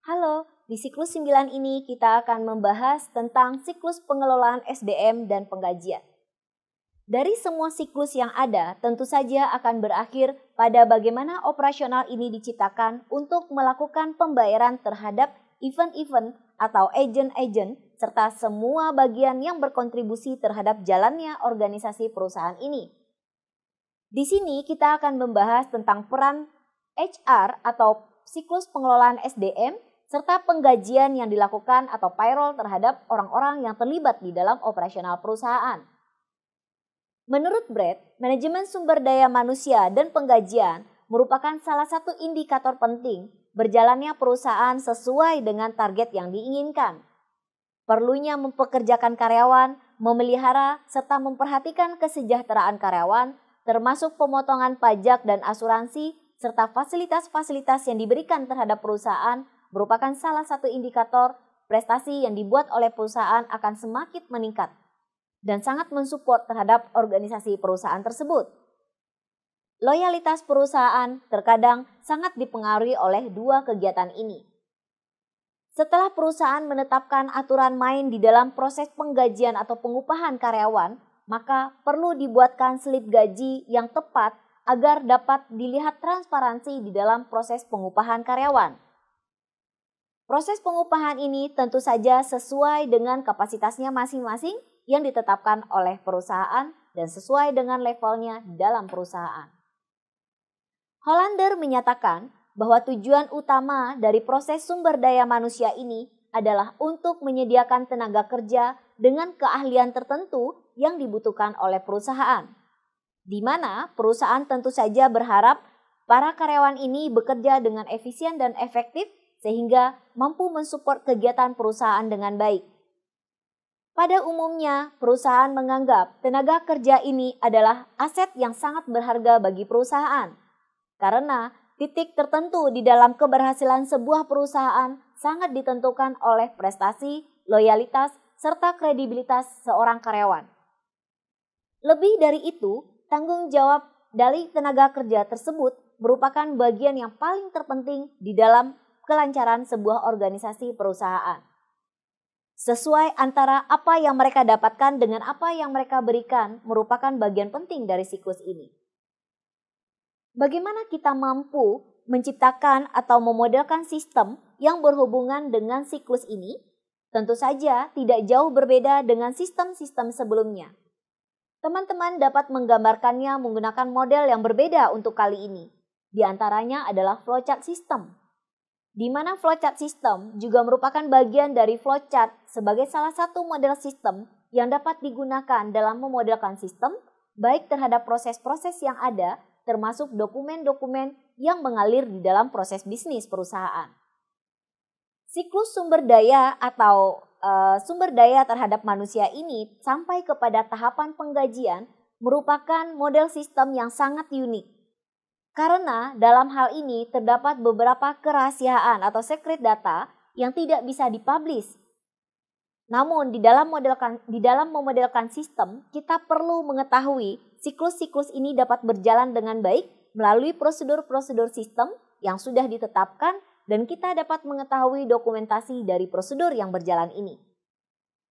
Halo, di siklus 9 ini kita akan membahas tentang siklus pengelolaan SDM dan penggajian. Dari semua siklus yang ada, tentu saja akan berakhir pada bagaimana operasional ini diciptakan untuk melakukan pembayaran terhadap event-event atau agent-agent serta semua bagian yang berkontribusi terhadap jalannya organisasi perusahaan ini. Di sini kita akan membahas tentang peran HR atau siklus pengelolaan SDM serta penggajian yang dilakukan atau payroll terhadap orang-orang yang terlibat di dalam operasional perusahaan. Menurut Brad, manajemen sumber daya manusia dan penggajian merupakan salah satu indikator penting berjalannya perusahaan sesuai dengan target yang diinginkan. Perlunya mempekerjakan karyawan, memelihara, serta memperhatikan kesejahteraan karyawan, termasuk pemotongan pajak dan asuransi, serta fasilitas-fasilitas yang diberikan terhadap perusahaan merupakan salah satu indikator prestasi yang dibuat oleh perusahaan akan semakin meningkat dan sangat mensupport terhadap organisasi perusahaan tersebut. Loyalitas perusahaan terkadang sangat dipengaruhi oleh dua kegiatan ini. Setelah perusahaan menetapkan aturan main di dalam proses penggajian atau pengupahan karyawan, maka perlu dibuatkan slip gaji yang tepat agar dapat dilihat transparansi di dalam proses pengupahan karyawan. Proses pengupahan ini tentu saja sesuai dengan kapasitasnya masing-masing yang ditetapkan oleh perusahaan dan sesuai dengan levelnya di dalam perusahaan. Hollander menyatakan bahwa tujuan utama dari proses sumber daya manusia ini adalah untuk menyediakan tenaga kerja dengan keahlian tertentu yang dibutuhkan oleh perusahaan, di mana perusahaan tentu saja berharap para karyawan ini bekerja dengan efisien dan efektif sehingga mampu mensupport kegiatan perusahaan dengan baik. Pada umumnya, perusahaan menganggap tenaga kerja ini adalah aset yang sangat berharga bagi perusahaan. Karena titik tertentu di dalam keberhasilan sebuah perusahaan sangat ditentukan oleh prestasi, loyalitas, serta kredibilitas seorang karyawan. Lebih dari itu, tanggung jawab dari tenaga kerja tersebut merupakan bagian yang paling terpenting di dalam kelancaran sebuah organisasi perusahaan. Sesuai antara apa yang mereka dapatkan dengan apa yang mereka berikan merupakan bagian penting dari siklus ini. Bagaimana kita mampu menciptakan atau memodelkan sistem yang berhubungan dengan siklus ini? Tentu saja tidak jauh berbeda dengan sistem-sistem sebelumnya. Teman-teman dapat menggambarkannya menggunakan model yang berbeda untuk kali ini. Di antaranya adalah flowchart system, di mana flowchart system juga merupakan bagian dari flowchart sebagai salah satu model sistem yang dapat digunakan dalam memodelkan sistem baik terhadap proses-proses yang ada termasuk dokumen-dokumen yang mengalir di dalam proses bisnis perusahaan. Siklus sumber daya atau sumber daya terhadap manusia ini sampai kepada tahapan penggajian merupakan model sistem yang sangat unik. Karena dalam hal ini terdapat beberapa kerahasiaan atau secret data yang tidak bisa dipublish. Namun di dalam memodelkan sistem, kita perlu mengetahui siklus-siklus ini dapat berjalan dengan baik melalui prosedur-prosedur sistem yang sudah ditetapkan dan kita dapat mengetahui dokumentasi dari prosedur yang berjalan ini.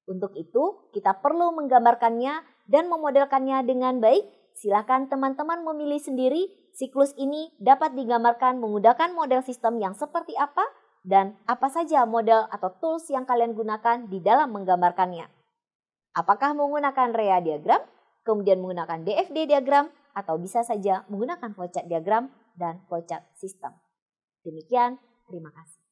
Untuk itu, kita perlu menggambarkannya dan memodelkannya dengan baik. Silakan teman-teman memilih sendiri siklus ini dapat digambarkan menggunakan model sistem yang seperti apa dan apa saja model atau tools yang kalian gunakan di dalam menggambarkannya. Apakah menggunakan REA diagram, kemudian menggunakan DFD diagram, atau bisa saja menggunakan flowchart diagram dan flowchart system. Demikian, terima kasih.